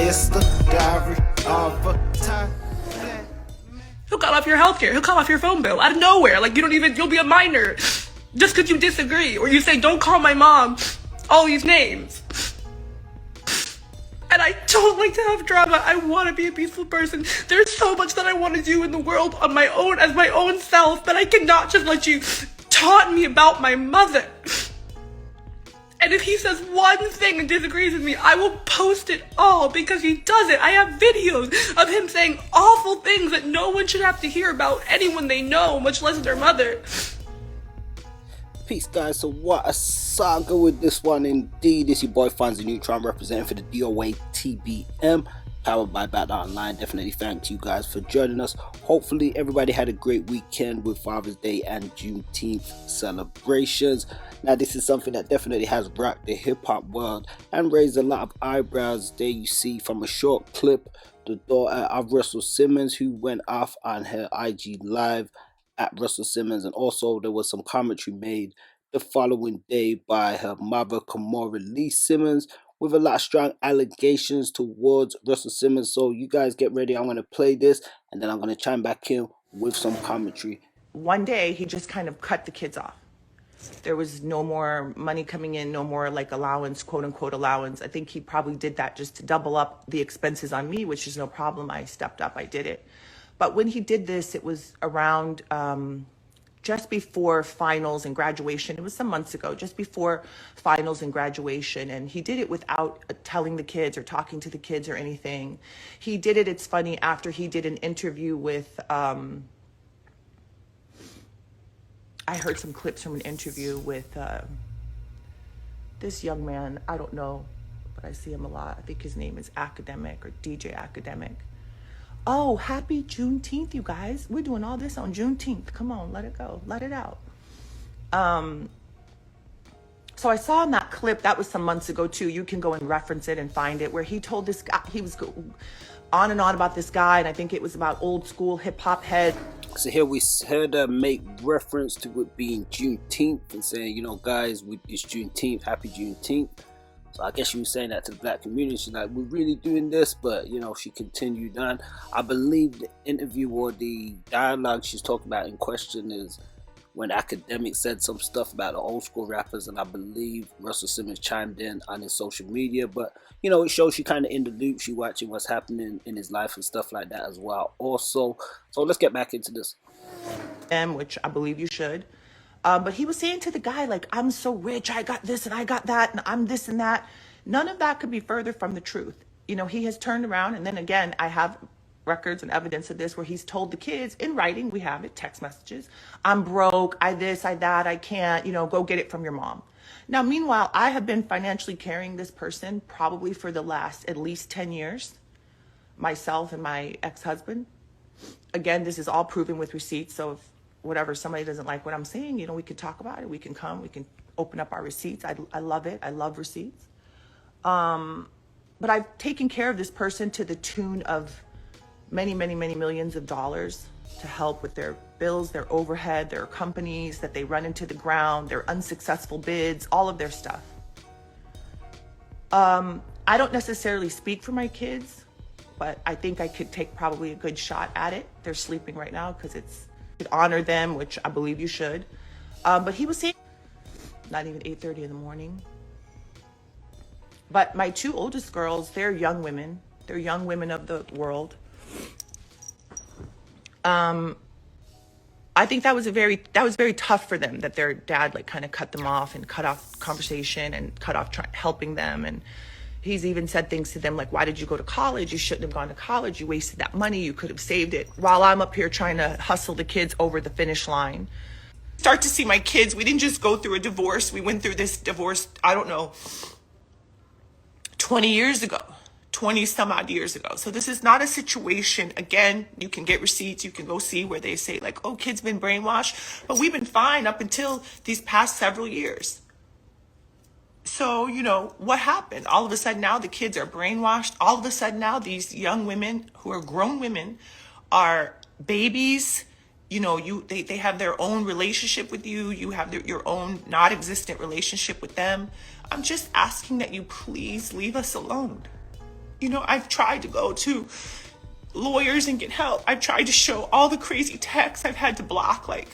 It's the diary of a time. He'll cut off your healthcare. He'll cut off your phone bill out of nowhere. Like, you'll be a minor just because you disagree. Or you say, don't call my mom all these names. And I don't like to have drama. I want to be a peaceful person. There's so much that I want to do in the world on my own, as my own self, but I cannot just let you taunt me about my mother. And if he says one thing and disagrees with me, I will post it all because he does it. I have videos of him saying awful things that no one should have to hear about anyone they know, much less their mother. Peace, guys. So what a saga with this one indeed. It's your boy Fonzie Neutron representing for the DOA TBM, powered by Bat Online. Definitely thanks you guys for joining us. Hopefully everybody had a great weekend with Father's Day and Juneteenth celebrations. Now this is something that definitely has rocked the hip-hop world and raised a lot of eyebrows. There you see from a short clip the daughter of Russell Simmons, who went off on her IG live at Russell Simmons, and also there was some commentary made the following day by her mother, Kimora Lee Simmons, with a lot of strong allegations towards Russell Simmons. So you guys get ready. I'm going to play this and then I'm going to chime back in with some commentary. One day he just kind of cut the kids off. There was no more money coming in, no more like allowance, quote unquote allowance. I think he probably did that just to double up the expenses on me, which is no problem. I stepped up, I did it. But when he did this, it was around just before finals and graduation. It was some months ago, just before finals and graduation. And he did it without telling the kids or talking to the kids or anything. He did it, it's funny, after he did an interview with, I heard some clips from an interview with this young man. I don't know, but I see him a lot. I think his name is Academic or DJ Academic. Oh, happy Juneteenth, you guys. We're doing all this on Juneteenth. Come on, let it go. Let it out. So I saw in that clip, that was some months ago too. You can go and reference it and find it, where he told this guy, he was on and on about this guy, and I think it was about old school hip hop head. So here we heard her make reference to it being Juneteenth and saying, you know, guys, it's Juneteenth, happy Juneteenth. So I guess she was saying that to the black community. She's like, we're really doing this, but you know, she continued on. I believe the interview or the dialogue she's talking about in question is when Academic said some stuff about the old school rappers, and I believe Russell Simmons chimed in on his social media. But you know, it shows she kind of in the loop. She watching what's happening in his life and stuff like that as well also. So let's get back into this. Which I believe you should. But he was saying to the guy, like, I'm so rich, I got this and I got that, and I'm this and that. None of that could be further from the truth. You know, he has turned around, and then again, I have records and evidence of this where he's told the kids in writing, we have it, text messages, I'm broke, I this, I that, I can't, you know, go get it from your mom. Now, meanwhile, I have been financially carrying this person probably for the last at least 10 years, myself and my ex-husband. Again, this is all proven with receipts, so if whatever, somebody doesn't like what I'm saying, you know, we can talk about it, we can come, we can open up our receipts. I love it, I love receipts. But I've taken care of this person to the tune of many, many, many millions of dollars to help with their bills, their overhead, their companies that they run into the ground, their unsuccessful bids, all of their stuff. I don't necessarily speak for my kids, but I think I could take probably a good shot at it. They're sleeping right now because it's honor them, which I believe you should. But he was saying, not even 8:30 in the morning. But my two oldest girls, they're young women. They're young women of the world. I think that was very tough for them, that their dad like kind of cut them off and cut off conversation and cut off helping them. And he's even said things to them like, why did you go to college? You shouldn't have gone to college. You wasted that money. You could have saved it. While I'm up here trying to hustle the kids over the finish line. Start to see my kids. We didn't just go through a divorce. We went through this divorce, I don't know, 20 years ago, 20 some odd years ago. So this is not a situation, again, you can get receipts, you can go see where they say like, oh, kids been brainwashed, but we've been fine up until these past several years. So, you know, what happened? All of a sudden now the kids are brainwashed. All of a sudden now these young women who are grown women are babies. You know, they have their own relationship with you. You have your own not existent relationship with them. I'm just asking that you please leave us alone. You know, I've tried to go to lawyers and get help. I've tried to show all the crazy texts I've had to block. Like,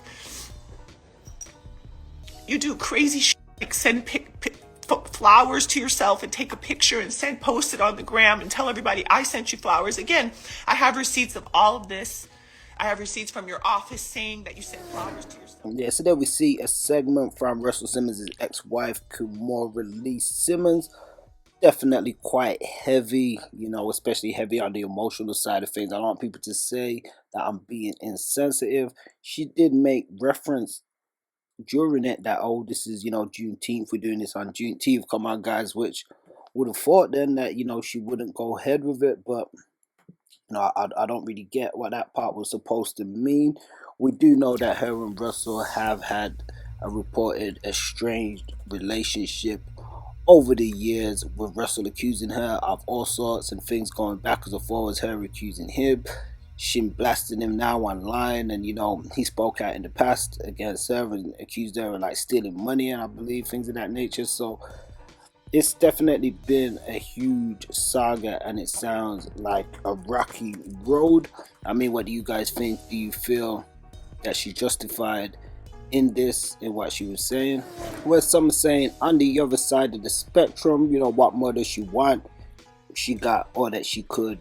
you do crazy shit, like send flowers to yourself and take a picture and post it on the gram and tell everybody I sent you flowers. Again, I have receipts of all of this. I have receipts from your office saying that you sent flowers to yourself. Yeah, so there we see a segment from Russell Simmons' ex-wife, Kimora Lee Simmons. Definitely quite heavy, you know, especially heavy on the emotional side of things. I don't want people to say that I'm being insensitive. She did make reference during it that, oh, this is, you know, Juneteenth, we're doing this on Juneteenth, come on guys, which would have thought then that, you know, she wouldn't go ahead with it, but you know, I don't really get what that part was supposed to mean. We do know that her and Russell have had a reported estranged relationship over the years, with Russell accusing her of all sorts and things going backwards and forwards, her accusing him, she blasting him now online, and you know, he spoke out in the past against her and accused her of like stealing money and I believe things of that nature. So it's definitely been a huge saga and it sounds like a rocky road. I mean, what do you guys think? Do you feel that she justified in this, in what she was saying? Where some are saying on the other side of the spectrum, you know, what more does she want? She got all that she could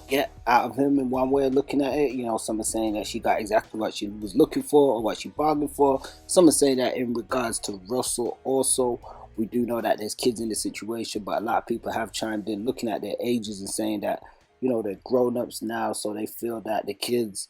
get out of him in one way of looking at it. You know, some are saying that she got exactly what she was looking for or what she bargained for. Some are saying that in regards to Russell also, we do know that there's kids in the situation, but a lot of people have chimed in looking at their ages and saying that, you know, they're grown-ups now, so they feel that the kids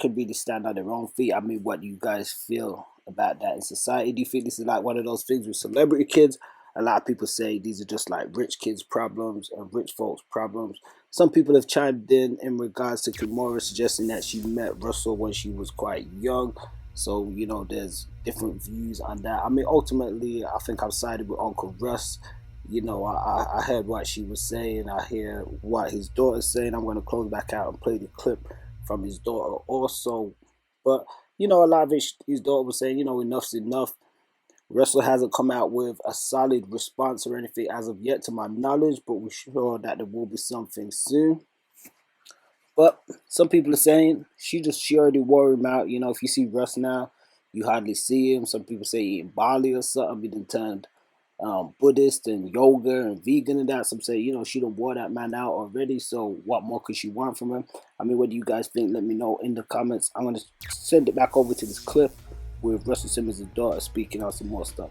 could really stand on their own feet. I mean, what do you guys feel about that in society? Do you think this is like one of those things with celebrity kids? A lot of people say these are just like rich kids' problems or rich folks' problems. Some people have chimed in regards to Kimora, suggesting that she met Russell when she was quite young. So, you know, there's different views on that. I mean, ultimately, I think I'm sided with Uncle Russ. You know, I heard what she was saying. I hear what his daughter's saying. I'm going to close back out and play the clip from his daughter also. But, you know, a lot of it, his daughter was saying, you know, enough's enough. Russell hasn't come out with a solid response or anything as of yet to my knowledge, but we're sure that there will be something soon. But some people are saying she already wore him out. You know, if you see Russ now, you hardly see him. Some people say he in Bali or something. He done turned Buddhist and yoga and vegan and that. Some say, you know, she done wore that man out already. So what more could she want from him? I mean, what do you guys think? Let me know in the comments. I'm going to send it back over to this clip with Russell Simmons' daughter speaking on some more stuff.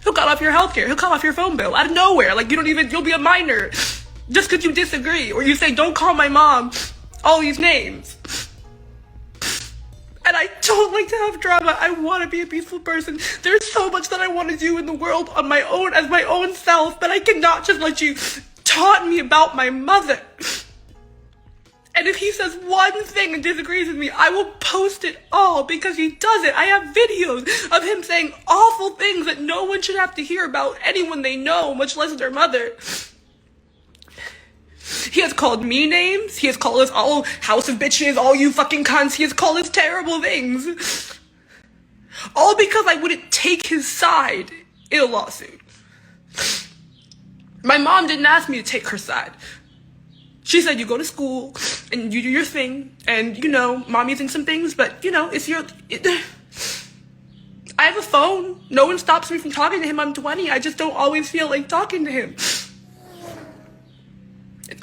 He'll cut off your healthcare. He'll cut off your phone bill out of nowhere. Like, you'll be a minor. Just because you disagree, or you say, don't call my mom all these names. And I don't like to have drama. I want to be a peaceful person. There's so much that I want to do in the world on my own, as my own self, but I cannot just let you taunt me about my mother. And if he says one thing and disagrees with me, I will post it all because he does it. I have videos of him saying awful things that no one should have to hear about anyone they know, much less their mother. He has called me names. He has called us all house of bitches, all you fucking cunts. He has called us terrible things. All because I wouldn't take his side in a lawsuit. My mom didn't ask me to take her side. She said, you go to school and you do your thing. And, you know, mommy thinks some things, but, you know, I have a phone. No one stops me from talking to him. I'm 20. I just don't always feel like talking to him.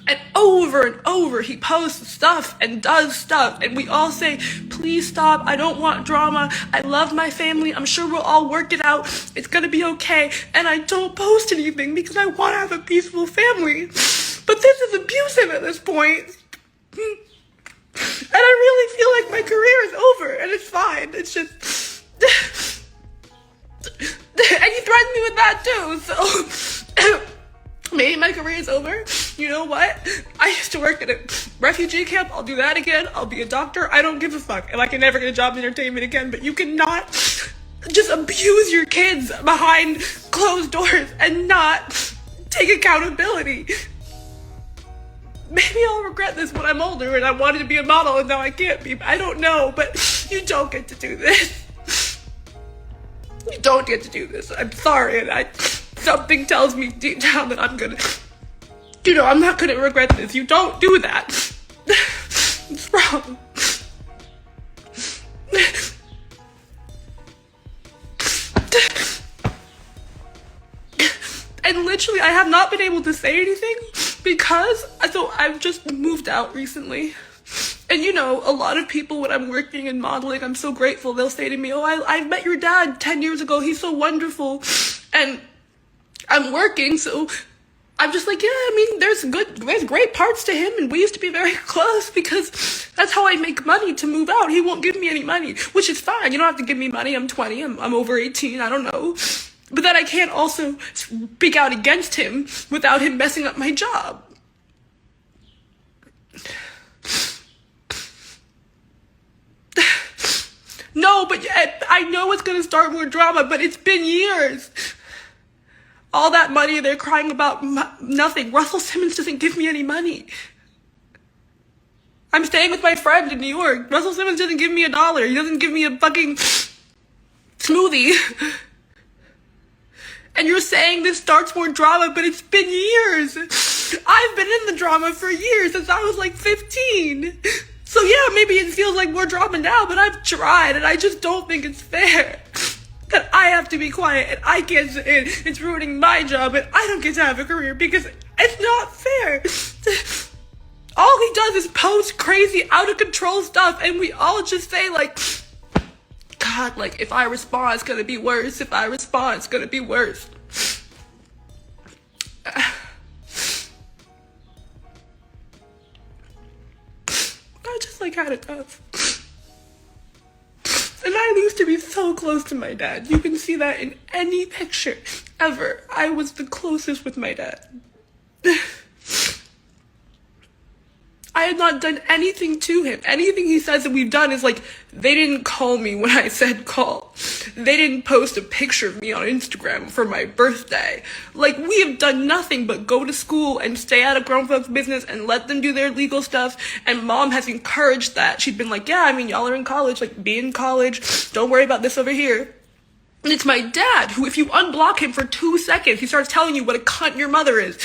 And over, he posts stuff and does stuff. And we all say, please stop. I don't want drama. I love my family. I'm sure we'll all work it out. It's going to be okay. And I don't post anything because I want to have a peaceful family. But this is abusive at this point. And I really feel like my career is over. And it's fine. It's just... And he threatened me with that too. So... Maybe my career is over. You know what? I used to work at a refugee camp. I'll do that again. I'll be a doctor. I don't give a fuck. And I can never get a job in entertainment again. But you cannot just abuse your kids behind closed doors and not take accountability. Maybe I'll regret this when I'm older and I wanted to be a model and now I can't be. I don't know. But you don't get to do this. You don't get to do this. I'm sorry. And something tells me deep down that I'm gonna, you know, I'm not gonna regret this. You don't do that. It's wrong. And literally, I have not been able to say anything because, so I've just moved out recently. And you know, a lot of people, when I'm working and modeling, I'm so grateful. They'll say to me, oh, I met your dad 10 years ago. He's so wonderful. And I'm working, so I'm just like, yeah, I mean, there's great parts to him. And we used to be very close because that's how I make money to move out. He won't give me any money, which is fine. You don't have to give me money. I'm 20. I'm over 18. I don't know. But then I can't also speak out against him without him messing up my job. No, but I know it's gonna start more drama, but it's been years. All that money, they're crying about nothing. Russell Simmons doesn't give me any money. I'm staying with my friend in New York. Russell Simmons doesn't give me $1. He doesn't give me a fucking smoothie. And you're saying this starts more drama, but it's been years. I've been in the drama for years, since I was like 15. So yeah, maybe it feels like more drama now, but I've tried, and I just don't think it's fair that I have to be quiet and I can't sit in. It's ruining my job, and I don't get to have a career because it's not fair. All he does is post crazy, out of control stuff, and we all just say like, God, like, if I respond, it's gonna be worse. If I respond, it's gonna be worse. I just, like, had it tough. And I used to be so close to my dad. You can see that in any picture ever. I was the closest with my dad. I had not done anything to him. Anything he says that we've done is like, they didn't call me when I said call. They didn't post a picture of me on Instagram for my birthday. Like, we have done nothing but go to school and stay out of grown folks' business and let them do their legal stuff. And mom has encouraged that. She'd been like, yeah, I mean, y'all are in college, like, be in college. Don't worry about this over here. And it's my dad who, if you unblock him for 2 seconds, he starts telling you what a cunt your mother is.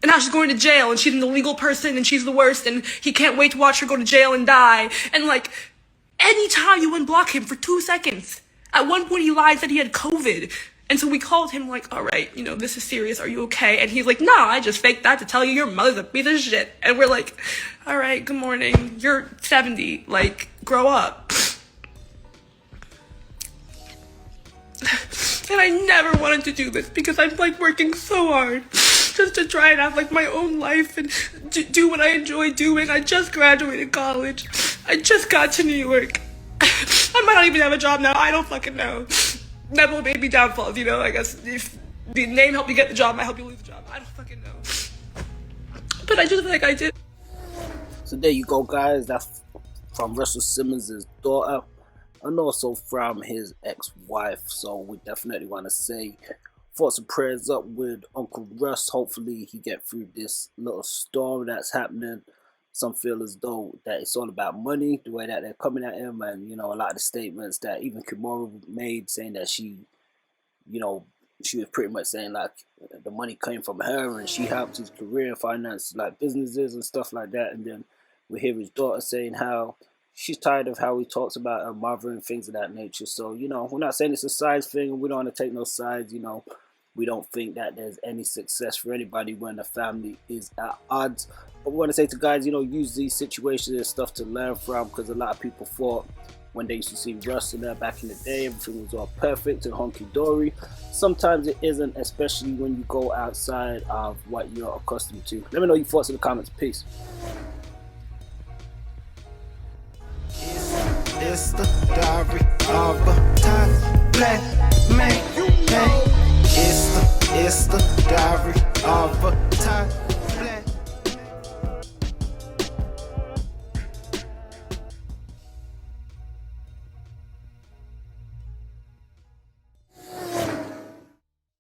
And now she's going to jail, and she's an illegal person, and she's the worst, and he can't wait to watch her go to jail and die. And, like, anytime you unblock him for 2 seconds, at one point he lied, said he had COVID. And so we called him, like, all right, you know, this is serious, are you okay? And he's like, no, I just faked that to tell you your mother's a piece of shit. And we're like, all right, good morning, you're 70, like, grow up. And I never wanted to do this because I'm, like, working so hard just to try and have, like, my own life and do what I enjoy doing. I just graduated college. I just got to New York. I might not even have a job now. I don't fucking know. Never baby downfalls, you know? I guess if the name helped you get the job, might help you lose the job. I don't fucking know. But I just feel like I did. So there you go, guys. That's from Russell Simmons' daughter, and also from his ex-wife. So we definitely want to say thoughts and prayers up with Uncle Russ. Hopefully he get through this little storm that's happening. Some feel as though that it's all about money, the way that they're coming at him, and you know, a lot of the statements that even Kimora made, saying that she, you know, she was pretty much saying like the money came from her and she helped his career and finance like businesses and stuff like that. And then we hear his daughter saying how she's tired of how he talks about her mother and things of that nature. So, you know, we're not saying it's a sides thing, and we don't want to take no sides. You know, we don't think that there's any success for anybody when the family is at odds. But we want to say to guys, you know, use these situations and stuff to learn from, because a lot of people thought when they used to see Russ in there back in the day, everything was all perfect and hunky-dory. Sometimes it isn't, especially when you go outside of what you're accustomed to. Let me know your thoughts in the comments. Peace. It's the diary of a tired black man. It's the diary of a tired